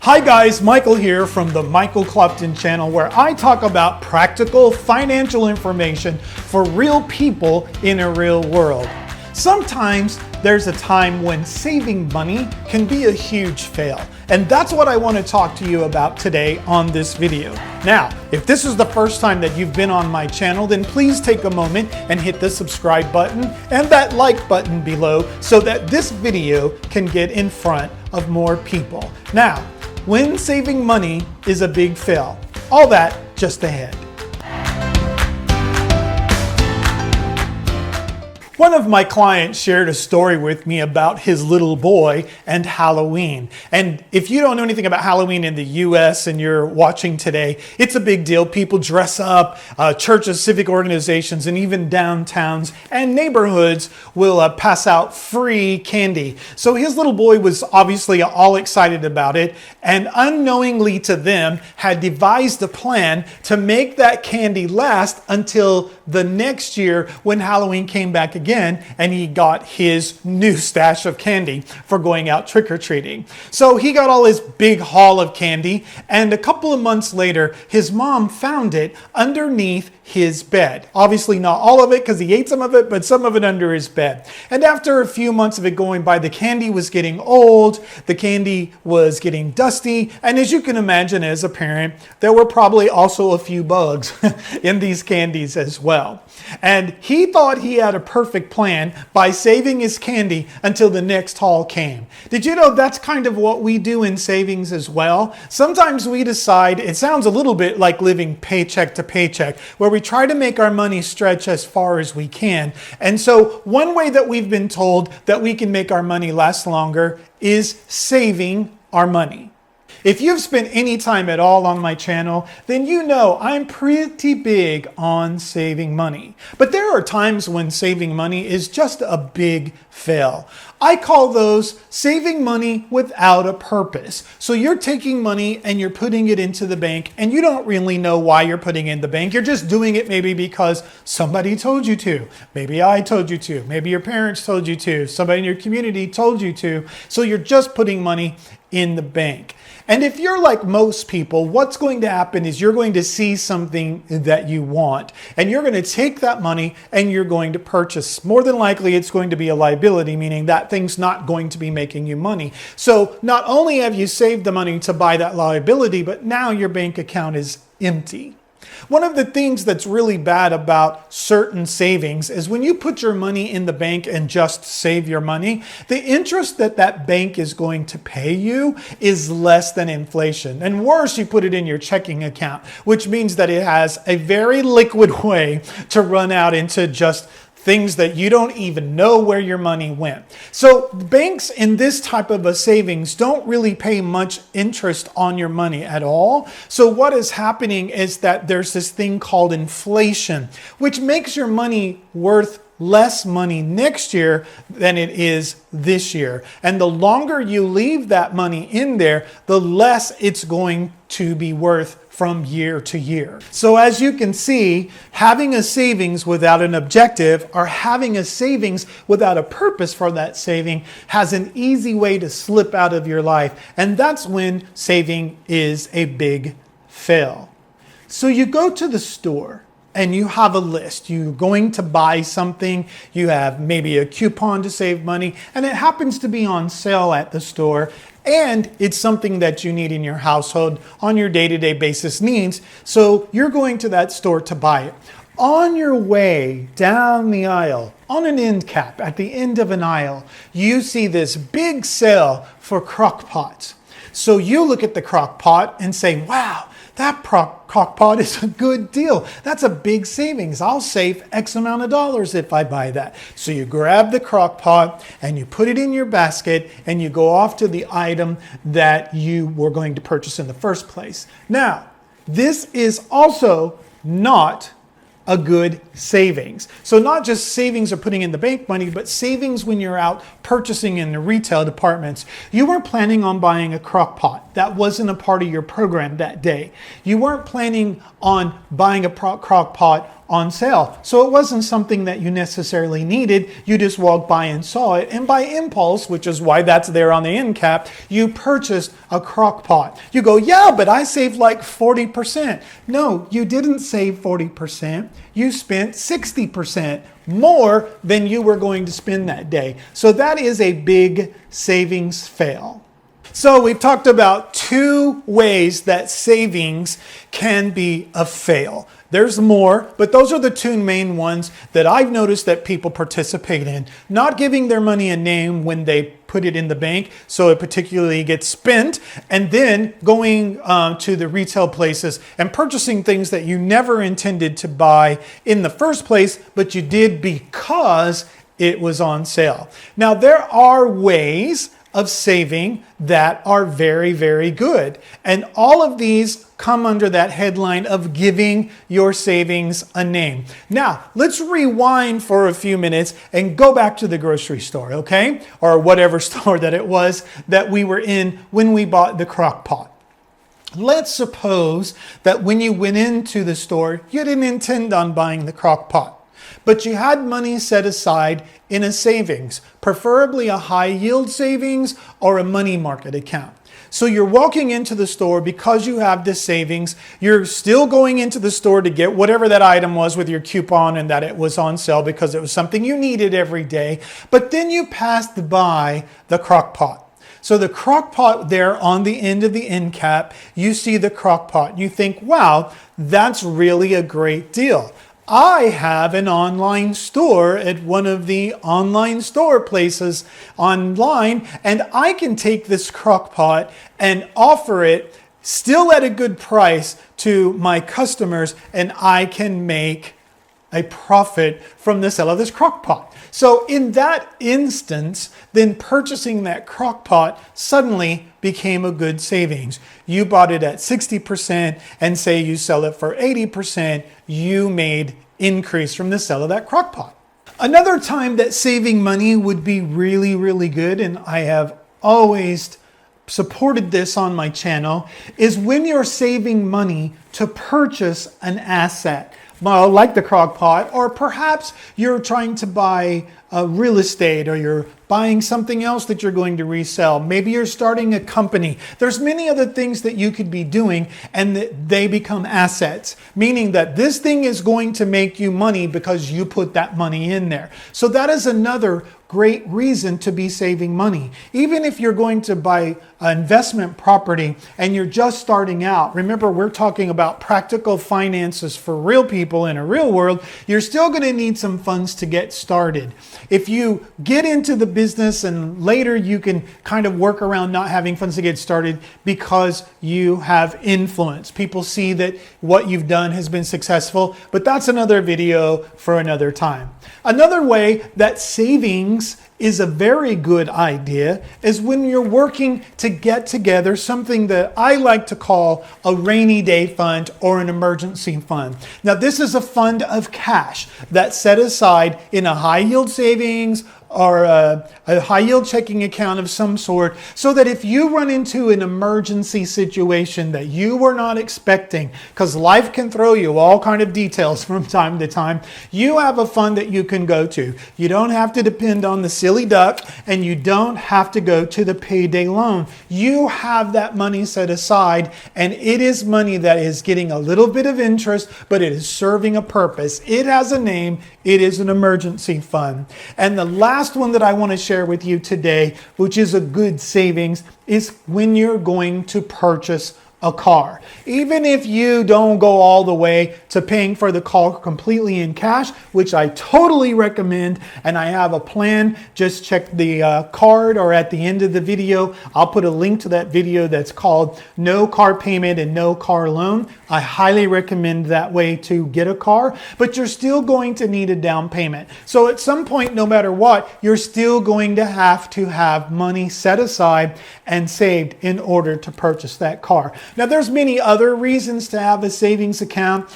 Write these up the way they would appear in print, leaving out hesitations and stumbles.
Hi guys, Michael here from the Michael Clopton channel, where I talk about practical financial information for real people in a real world. Sometimes there's a time when saving money can be a huge fail, and that's what I want to talk to you about today on this video. Now, if this is the first time that you've been on my channel, then please take a moment and hit the subscribe button and that like button below so that this video can get in front of more people. Now, when saving money is a big fail, all that just ahead. One of my clients shared a story with me about his little boy and Halloween. And if you don't know anything about Halloween in the US and you're watching today, it's a big deal. People dress up, churches, civic organizations, and even downtowns and neighborhoods will pass out free candy. So his little boy was obviously all excited about it, and unknowingly to them had devised a plan to make that candy last until the next year when Halloween came back again and he got his new stash of candy for going out trick-or-treating. So he got all his big haul of candy, and a couple of months later, his mom found it underneath his bed. Obviously not all of it because he ate some of it, but some of it under his bed. And after a few months of it going by, the candy was getting old, the candy was getting dusty, and as you can imagine as a parent, there were probably also a few bugs in these candies as well. And he thought he had a perfect plan by saving his candy until the next haul came. Did you know that's kind of what we do in savings as well? Sometimes we decide, it sounds a little bit like living paycheck to paycheck, where we try to make our money stretch as far as we can. And so one way that we've been told that we can make our money last longer is saving our money. If you've spent any time at all on my channel, then you know I'm pretty big on saving money. But there are times when saving money is just a big fail. I call those saving money without a purpose. So you're taking money and you're putting it into the bank, and you don't really know why you're putting it in the bank. You're just doing it maybe because somebody told you to. Maybe I told you to. Maybe your parents told you to. Somebody in your community told you to. So you're just putting money in the bank. And if you're like most people, what's going to happen is you're going to see something that you want, and you're going to take that money and you're going to purchase. More than likely, it's going to be a liability, meaning that thing's not going to be making you money. So not only have you saved the money to buy that liability, but now your bank account is empty. One of the things that's really bad about certain savings is when you put your money in the bank and just save your money, the interest that that bank is going to pay you is less than inflation. And worse, you put it in your checking account, which means that it has a very liquid way to run out into just things that you don't even know where your money went. So banks in this type of a savings don't really pay much interest on your money at all. So what is happening is that there's this thing called inflation, which makes your money worth less money next year than it is this year. And the longer you leave that money in there, the less it's going to be worth from year to year. So as you can see, having a savings without an objective, or having a savings without a purpose for that saving, has an easy way to slip out of your life. And that's when saving is a big fail. So you go to the store and you have a list. You're going to buy something, you have maybe a coupon to save money, and it happens to be on sale at the store, and it's something that you need in your household on your day-to-day basis needs, so you're going to that store to buy it. On your way down the aisle, on an end cap, at the end of an aisle, you see this big sale for crock pots. So you look at the crock pot and say, wow, that crock pot is a good deal. That's a big savings. I'll save X amount of dollars if I buy that. So you grab the crock pot and you put it in your basket and you go off to the item that you were going to purchase in the first place. Now, this is also not a good savings. So not just savings or putting in the bank money, but savings when you're out purchasing in the retail departments. You weren't planning on buying a crock pot. That wasn't a part of your program that day. You weren't planning on buying a crock pot on sale. So it wasn't something that you necessarily needed. You just walked by and saw it. And by impulse, which is why that's there on the end cap, you purchased a crock pot. You go, yeah, but I saved like 40%. No, you didn't save 40%. You spent 60% more than you were going to spend that day. So that is a big savings fail. So we've talked about 2 ways that savings can be a fail. There's more, but those are the 2 main ones that I've noticed that people participate in. Not giving their money a name when they put it in the bank, so it particularly gets spent, and then going to the retail places and purchasing things that you never intended to buy in the first place, but you did because it was on sale. Now, there are ways of saving that are very, very good. And all of these come under that headline of giving your savings a name. Now, let's rewind for a few minutes and go back to the grocery store, okay? Or whatever store that it was that we were in when we bought the crock pot. Let's suppose that when you went into the store, you didn't intend on buying the crock pot, but you had money set aside in a savings, preferably a high yield savings or a money market account. So you're walking into the store because you have this savings. You're still going into the store to get whatever that item was with your coupon and that it was on sale because it was something you needed every day. But then you passed by the crock pot. So the crock pot there on the end of the end cap, you see the crock pot. You think, wow, that's really a great deal. I have an online store at one of the online store places online, and I can take this crock pot and offer it still at a good price to my customers, and I can make a profit from the sale of this crock pot. So in that instance, then purchasing that crock pot suddenly became a good savings. You bought it at 60% and say you sell it for 80%, you made increase from the sale of that crock pot. Another time that saving money would be really, really good, and I have always supported this on my channel, is when you're saving money to purchase an asset. Well, like the crock pot, or perhaps you're trying to buy real estate, or you're buying something else that you're going to resell. Maybe you're starting a company. There's many other things that you could be doing, and they become assets, meaning that this thing is going to make you money because you put that money in there. So that is another great reason to be saving money. Even if you're going to buy an investment property and you're just starting out, remember we're talking about practical finances for real people in a real world, you're still going to need some funds to get started. If you get into the business and later you can kind of work around not having funds to get started because you have influence. People see that what you've done has been successful, but that's another video for another time. Another way that savings is a very good idea is when you're working to get together something that I like to call a rainy day fund or an emergency fund. Now, this is a fund of cash that's set aside in a high yield savings or a high yield checking account of some sort, so that if you run into an emergency situation that you were not expecting, because life can throw you all kind of details from time to time, you have a fund that you can go to. You don't have to depend on the silly duck, and you don't have to go to the payday loan. You have that money set aside, and it is money that is getting a little bit of interest, but it is serving a purpose. It has a name. It is an emergency fund. And the last one that I want to share with you today, which is a good savings, is when you're going to purchase a car. Even if you don't go all the way to paying for the car completely in cash, which I totally recommend, and I have a plan, just check the card or at the end of the video. I'll put a link to that video that's called No Car Payment and No Car Loan. I highly recommend that way to get a car, but you're still going to need a down payment. So at some point, no matter what, you're still going to have money set aside and saved in order to purchase that car. Now, there's many other reasons to have a savings account.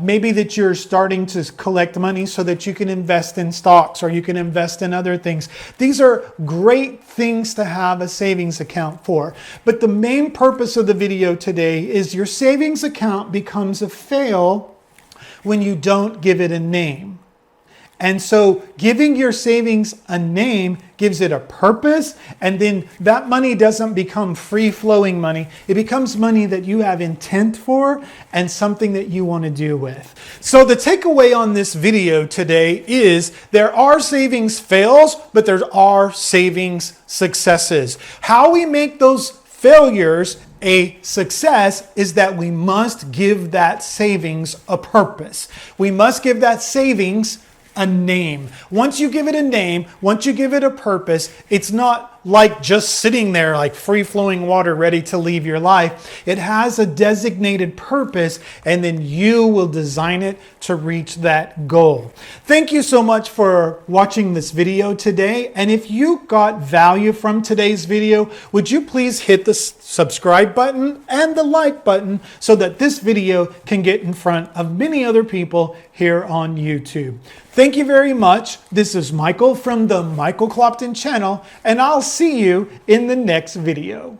Maybe that you're starting to collect money so that you can invest in stocks or you can invest in other things. These are great things to have a savings account for. But the main purpose of the video today is your savings account becomes a fail when you don't give it a name. And so giving your savings a name gives it a purpose, and then that money doesn't become free-flowing money. It becomes money that you have intent for and something that you want to do with. So the takeaway on this video today is there are savings fails, but there are savings successes. How we make those failures a success is that we must give that savings a purpose. We must give that savings a name. Once you give it a name, once you give it a purpose, it's not like just sitting there like free-flowing water ready to leave your life. It has a designated purpose, and then you will design it to reach that goal. Thank you so much for watching this video today. And if you got value from today's video, would you please hit the subscribe button and the like button so that this video can get in front of many other people here on YouTube. Thank you very much. This is Michael from the Michael Clopton channel, and I'll see you in the next video.